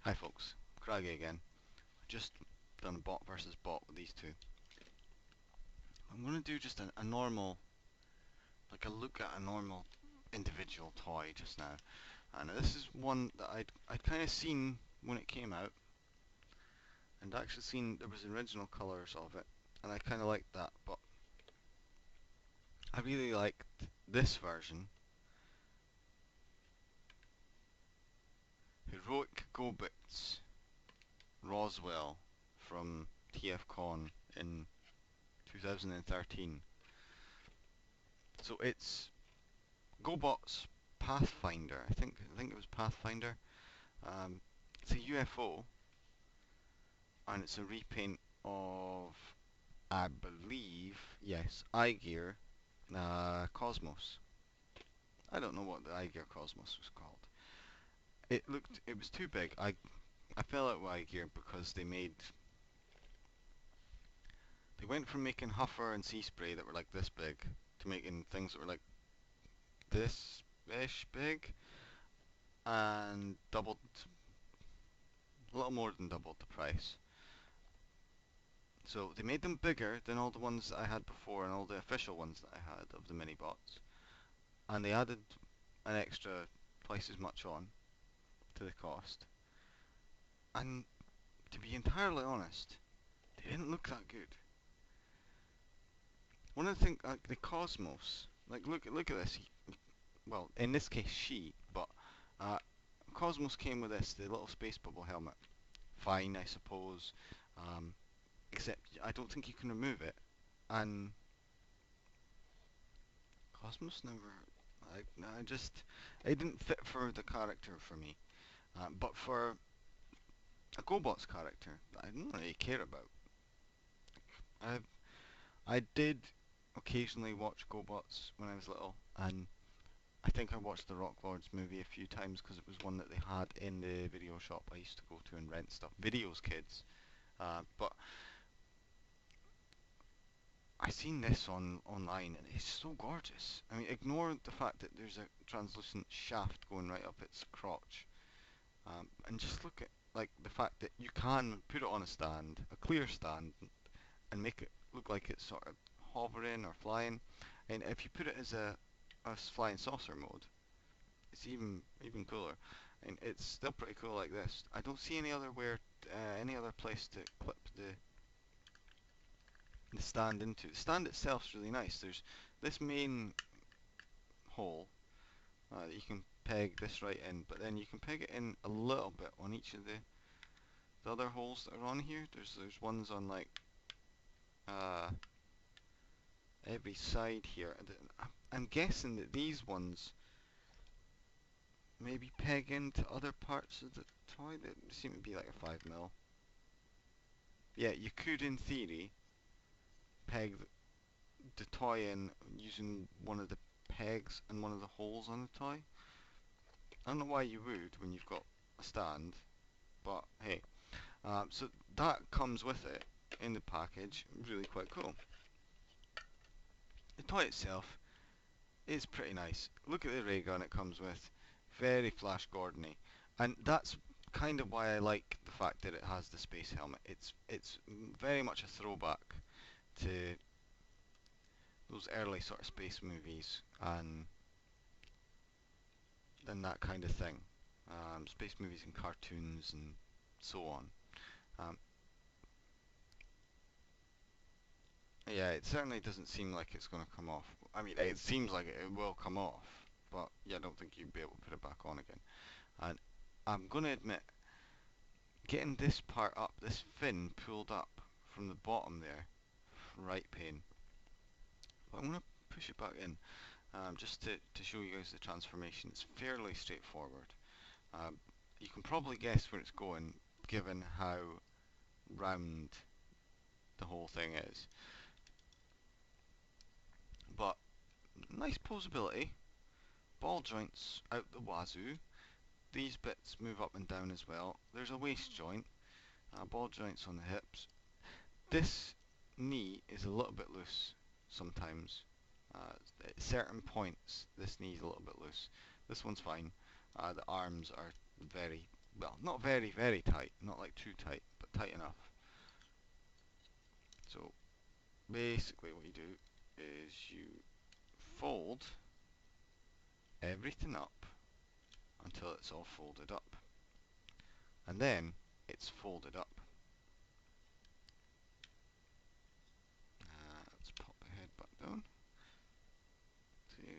Hi folks, Craggy again. Just done a bot versus bot with these two. I'm going to do just a normal, like a look at a normal individual toy just now. And this is one that I'd kind of seen when it came out, and actually seen there was original colours of it, and I kind of liked that, but I really liked this version, Heroic Gobits Roswell from TFCon in 2013. So it's GoBot's Pathfinder. I think it was Pathfinder. It's a UFO, and it's a repaint of, I believe, yes, iGear Cosmos. I don't know what the iGear Cosmos was called. It was too big. I fell out with iGear because they went from making Huffer and Sea Spray that were like this big to making things that were like this-ish big, and doubled, a little more than doubled the price. So they made them bigger than all the ones that I had before and all the official ones that I had of the mini bots, and they added an extra twice as much on to the cost. And to be entirely honest, they didn't look that good. One of the things, like the Cosmos, like look at this. Well, in this case she, but uh, Cosmos came with this, the little space bubble helmet. Fine, I suppose. Um, Except I don't think you can remove it, and Cosmos never. I just it didn't fit for the character for me. But for a GoBots character that I didn't really care about. I I did occasionally watch GoBots when I was little, and I think I watched the Rock Lords movie a few times because it was one that they had in the video shop I used to go to and rent stuff. Videos, kids. But I seen this online and it's so gorgeous. I mean, ignore the fact that there's a translucent shaft going right up its crotch, and just look at like the fact that you can put it on a stand, a clear stand, and make it look like it's sort of hovering or flying. And if you put it as a flying saucer mode, it's even cooler. And it's still pretty cool like this. I don't see any other place to clip the stand into. The stand itself's really nice. There's this main hole that you can peg this right in, but then you can peg it in a little bit on each of the other holes that are on here. There's ones on like uh, every side here. I'm guessing that these ones maybe peg into other parts of the toy that seem to be like a 5mm. Yeah, you could in theory peg the toy in using one of the pegs and one of the holes on the toy. I don't know why you would when you've got a stand, but hey. So that comes with it in the package. Really quite cool. The toy itself is pretty nice. Look at the ray gun it comes with. Very Flash Gordon-y. And that's kind of why I like the fact that it has the space helmet. It's very much a throwback to those early sort of space movies and that kind of thing. Space movies and cartoons and so on. Um, yeah, it certainly doesn't seem like it's going to come off. I mean, it seems like it will come off, but yeah, I don't think you'd be able to put it back on again. And I'm going to admit, getting this part up, this fin pulled up from the bottom there, right pain. But I'm going to push it back in, just to show you guys the transformation. It's fairly straightforward. Um, you can probably guess where it's going, given how round the whole thing is. But nice posability, ball joints out the wazoo. These bits move up and down as well. There's a waist joint, ball joints on the hips. This knee is a little bit loose sometimes. At certain points, this knee is a little bit loose. This one's fine. The arms are very, well, not very, very tight, not like too tight, but tight enough. So basically what you do is you fold everything up until it's all folded up. And then it's folded up. Let's pop the head back down. See,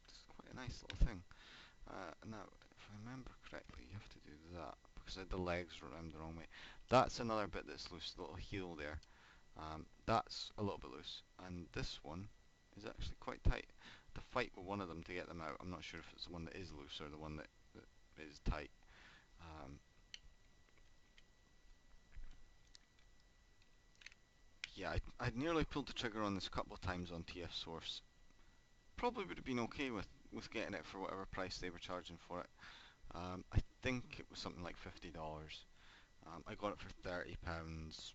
it's quite a nice little thing. Now, if I remember correctly, you have to do that because I had the legs around the wrong way. That's another bit that's loose, the little heel there. That's a little bit loose, and this one is actually quite tight. To fight with one of them to get them out. I'm not sure if it's the one that is loose or the one that is tight. Um, yeah, I'd nearly pulled the trigger on this a couple of times on TF Source. Probably would have been okay with getting it for whatever price they were charging for it. I think it was something like $50. I got it for £30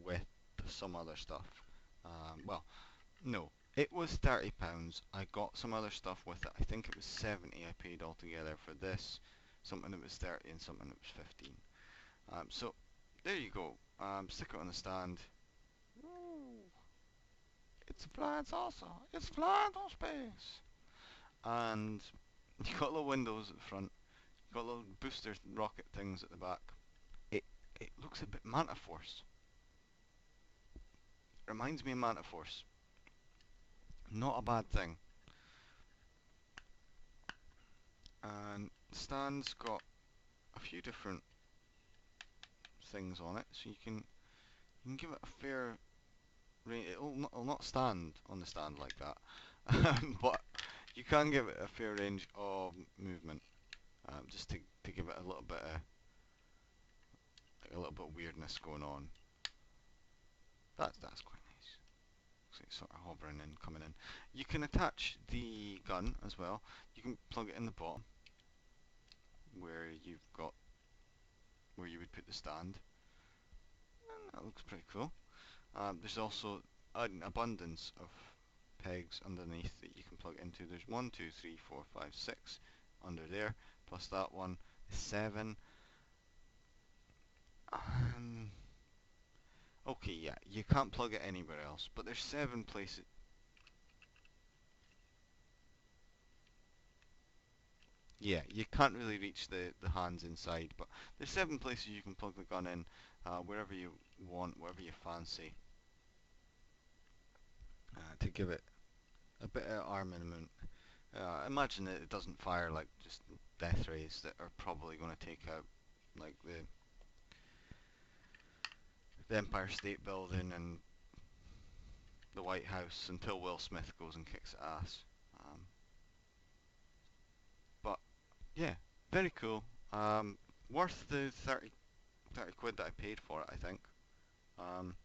with some other stuff. Well, no, it was £30. I got some other stuff with it. I think it was 70 I paid altogether for this. Something that was 30 and something that was 15. So there you go. Stick it on the stand. Ooh, it's flying saucer. It's flying through space. And you got little windows at the front. You got little booster rocket things at the back. It it looks a bit Manta Force. Reminds me of Manta Force. Not a bad thing. And the stand's got a few different things on it, so you can give it a fair range. It'll not stand on the stand like that, but you can give it a fair range of movement, just to give it a little bit of weirdness going on. That's quite nice. So it's sort of hovering and coming in. You can attach the gun as well. You can plug it in the bottom where you would put the stand. And that looks pretty cool. There's also an abundance of pegs underneath that you can plug into. There's 1, 2, 3, 4, 5, 6 under there, plus that one is 7. Okay, yeah, you can't plug it anywhere else, but there's 7 places. Yeah, you can't really reach the hands inside, but there's 7 places you can plug the gun in, wherever you want, wherever you fancy, to give it a bit of armament. Imagine that it doesn't fire like just death rays that are probably going to take out like the Empire State Building and the White House until Will Smith goes and kicks ass. Um, but yeah, very cool. Worth the 30 quid that I paid for it, I think. Um,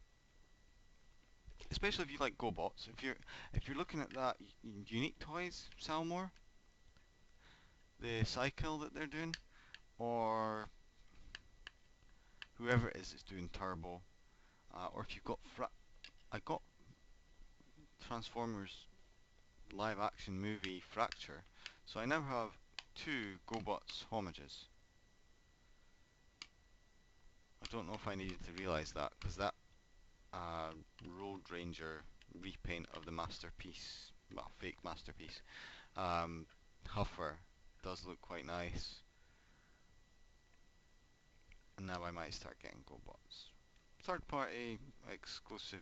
Especially if you like GoBots. If you're looking at that Unique Toys, Salmore, the cycle that they're doing, or whoever it is that's doing Turbo, or if you've got I got Transformers live action movie Fracture, so I now have 2 GoBots homages. I don't know if I needed to realise that, because that Road Ranger repaint of the Masterpiece, well, fake Masterpiece, Huffer does look quite nice. And now I might start getting GoBots. Third party, exclusive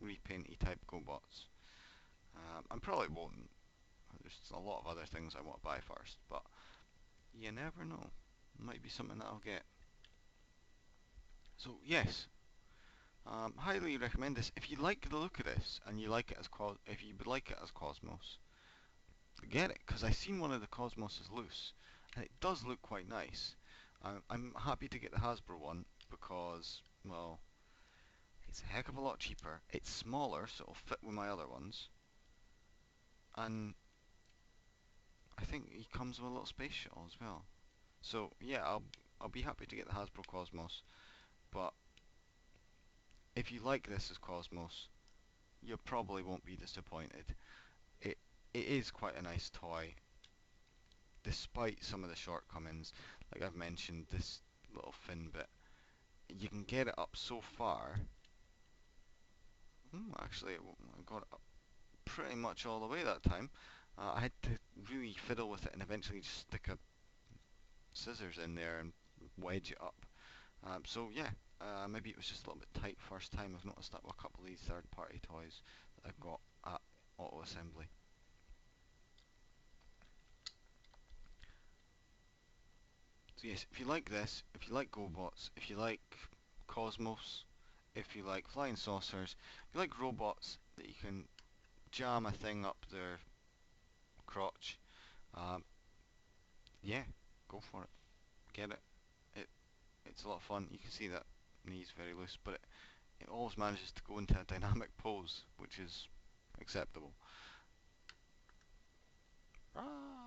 repainty type GoBots. I probably won't. There's a lot of other things I want to buy first, but you never know. Might be something that I'll get. So yes, highly recommend this. If you like the look of this and you like it as if you would like it as Cosmos, get it, because I seen one of the Cosmoses loose, and it does look quite nice. I'm happy to get the Hasbro one because, well, it's a heck of a lot cheaper. It's smaller, so it'll fit with my other ones, and I think he comes with a little space shuttle as well. So yeah, I'll be happy to get the Hasbro Cosmos, but if you like this as Cosmos, you probably won't be disappointed. It it is quite a nice toy. despite some of the shortcomings, like I've mentioned, this little fin bit, you can get it up so far. Actually, I got it up pretty much all the way that time. I had to really fiddle with it and eventually just stick a scissors in there and wedge it up. So yeah, maybe it was just a little bit tight first time. I've noticed that with a couple of these third-party toys that I've got at Auto Assembly. So yes, if you like this, if you like GoBots, if you like Cosmos, if you like flying saucers, if you like robots that you can jam a thing up their crotch, um, yeah, go for it. Get it. It it's a lot of fun. You can see that knee's very loose, but it always manages to go into a dynamic pose, which is acceptable. Ah!